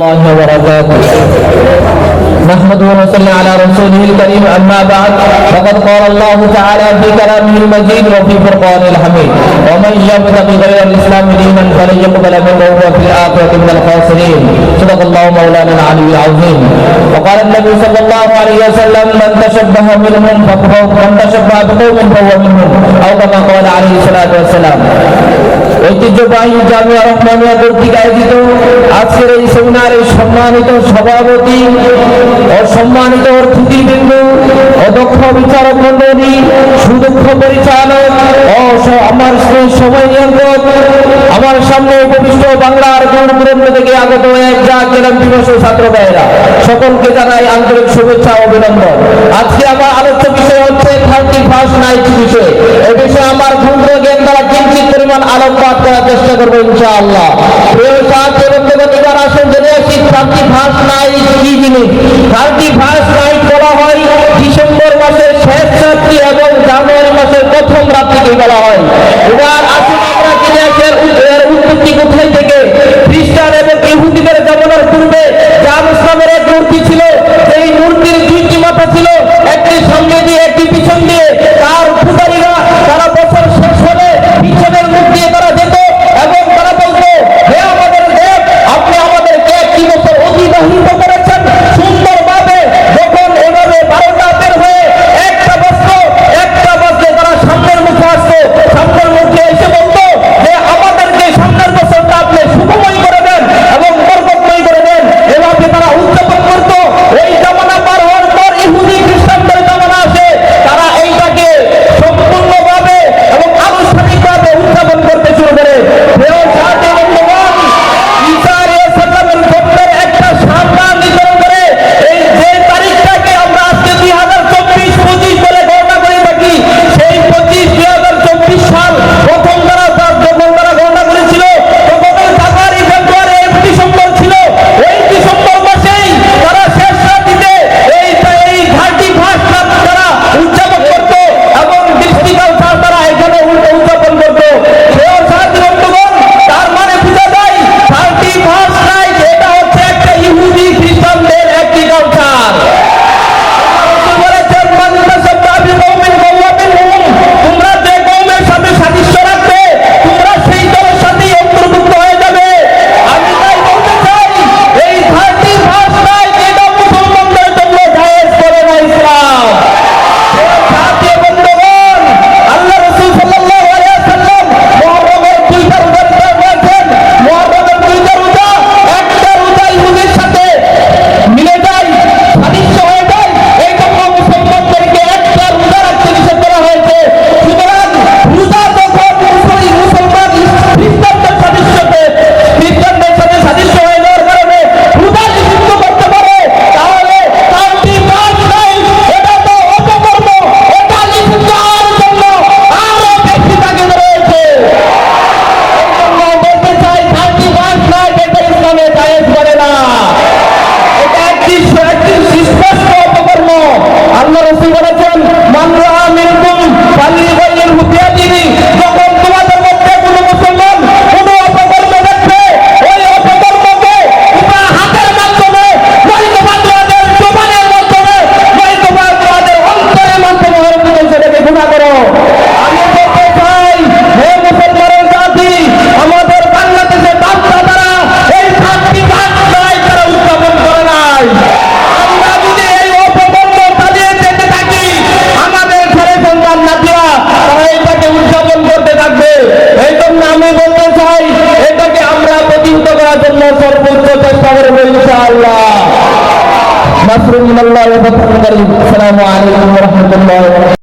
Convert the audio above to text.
الله وبركاته نحمده ونصلي على رسوله الكريم أما بعد فقد قال الله تعالى في كلامه المجيد وفي فرقانه الحميد ومن يبتغي غير الإسلام دينا فلن يقبل منه وهو في الآخرة من الخاسرين صدق الله مولانا العلي العظيم وقال النبي صلى الله عليه وسلم من تشبه منهم من تشبه بقوم فهو منهم أو كما قال عليه الصلاة والسلام ঐতিহ্যবাহী জামিয়া রহমানিয়া কর্তৃক আয়োজিত আজকের এই সেমিনারে সম্মানিত সভাপতি ও সম্মানিত অতিথিবৃন্দ অধ্যক্ষ বিচারক মণ্ডলী সুদক্ষ পরিচালক ও আমার সময় নিয়ন্ত্রক আমার সামনে উপবিষ্ট বাংলার দূরদূরান্ত থেকে আগত এক জাতীয় দিবস ছাত্র ভাইয়েরা সকলকে জানাই আন্তরিক শুভেচ্ছা ও অভিনন্দন। আজকে আমার আলোচ্য বিষয় হচ্ছে 31st নাইট বিষয়। এই বিষয়ে আমার ক্ষুদ্র জ্ঞান দ্বারা কিঞ্চিত পরিমাণ আলোকপাত করার চেষ্টা করবো ইনশাআল্লাহ। প্রিয় সাথী বন্ধুগণ, এবার আসুন জেনে আসি 31st নাইট কি জিনিস। 31st নাইট বলা হয় ডিসেম্বর মাসের শেষ রাত্রি এবং জানুয়ারি মাসের প্রথম রাত্রিকে বলা হয়। এবার আসুন আমরা জেনে আসি এর উৎপত্তি কোথায় থেকে। খ্রিস্টান এবং ইহুদিদের জামানার পূর্বে জাম ইসলামের এক মূর্তি ছিল, সেই মূর্তির দুইটি মাথা ছিল, একটি সামনে দিয়ে একটি পিছন দিয়ে। তার পূজারীরা তারা বছর শেষ হলে পিছনের মুখ দিয়ে তারা যেত এবং তারা বলতো, হে আমাদের দেব, আপনি আমাদেরকে একটি বছর অতিবাহিত করেছেন সুন্দরভাবে। যখন এভাবে 12টা বের হয়ে একটা বাজলে তারা সামনের মুখে আসতো, সামনের মুখে এসে বলতো যে আমাদেরকে সামনের বছরটা আপনি সুখময় করে দেন এবং বরকতময় করে দেন। এভাবে তারা উদযাপন করতো। ওই জামানা পার হওয়ার পর ইহুদি খ্রিস্টানদের জামানা আসে, তারা এইটাকে সম্পূর্ণভাবে এবং আনুষ্ঠানিকভাবে উদযাপন করতে শুরু করে। ঈসা আলাইহিস সালামের জন্মের একটা সম্মান নির্ধারণ করে এই যে তারিখটাকে আমরা আজকে 2024-25 বলে গণনা করে থাকি, সেই 25-2024 সাল প্রথম যখন তারা গণনা করেছিল তখন জানুয়ারি, ফেব্রুয়ারি, ডিসেম্বর ছিল। ওই ডিসেম্বর মাসেই তারা শেষ রাত্রিতে এই 31st রাত তারা উদযাপন করতো এবং ডিস্ট্রিক্টাল তারা এখানে উদযাপন করতো। তার মানে বোঝা যায় 31st নাইট এটা হচ্ছে একটা ইহুদি খ্রিস্টানদের একটি কালচার। তোমরা যে কওমের সাথে সাদৃশ্য রাখবে তোমরা সেই দলের সাথেই অন্তর্ভুক্ত হয়ে যাবে। আমি তাই বলতে চাই এই 31st নাইট এটা মুসলমানদের জন্য জায়েজ করে না ইসলাম। জাতীয় বন্ধুগণ, আল্লাহ রাসূল সাল্লাল্লাহু আলাইহি ওয়াসাল্লাম মুহররমের 2টা রোজা করেছেন। মুহররমের 2টা রোজা, একটা রোজা ইহুদির সাথে মিলে যায়, সাদৃশ্য হয়ে যায়, এই জন্য মুসলমানদেরকে একটা রোজা রাখতে নিষেধ করা হয়েছে। সুতরাং রোজা যখন মুসলমান খ্রিস্টানদের সাথে সাদৃশ্য হয়ে যাওয়ার কারণে রোজা নিষিদ্ধ করতে পারে, তাহলে 31st নাইট এটা তো অপকর্ম, এটা নিষিদ্ধ হওয়ার জন্য আরো বেশি তাগিদ রয়েছে। এই জন্য বলতে চাই 31st নাইট এটা ইসলামে জায়েজ করে না। এটা একটি স্পষ্ট অপকর্ম। আল্লাহ রাসূল বলেছেন, মান রাআ মিনকুম ফালিয়ুগাইয়িরহু বিয়াদিহি। যখন তোমাদের মধ্যে কোনো মুসলমান কোনো অপকর্ম দেখবে, ওই অপকর্মকে তোমরা হাতের মাধ্যমে, নয়তোবা তোমাদের জবানের মাধ্যমে, নয়তোবা তোমাদের অন্তরের মাধ্যমে সেটাকে গুনাহ করো। আমি বলতে চাই, হে মুসলমানের জাতি, আমাদের বাংলাদেশের বাপ-দাদারা এই 31st নাইট তারা উদযাপন করে নাই। আমরা যদি এই অপকর্ম চালিয়ে যেতে থাকি, আমাদের ছেলে সন্তান নাতিরা তারা এটাকে উদযাপন করতে থাকবে। এই জন্য আমি বলতে চাই, এটাকে আমরা প্রতিহত করার জন্য সর্বোচ্চ চেষ্টা করবো ইনশাআল্লাহ। নাসরুল্লাহ ওয়া ফাতহুল করিম। আসসালামু আলাইকুম ওয়া রাহমাতুল্লাহি ওয়া বারাকাতুহু।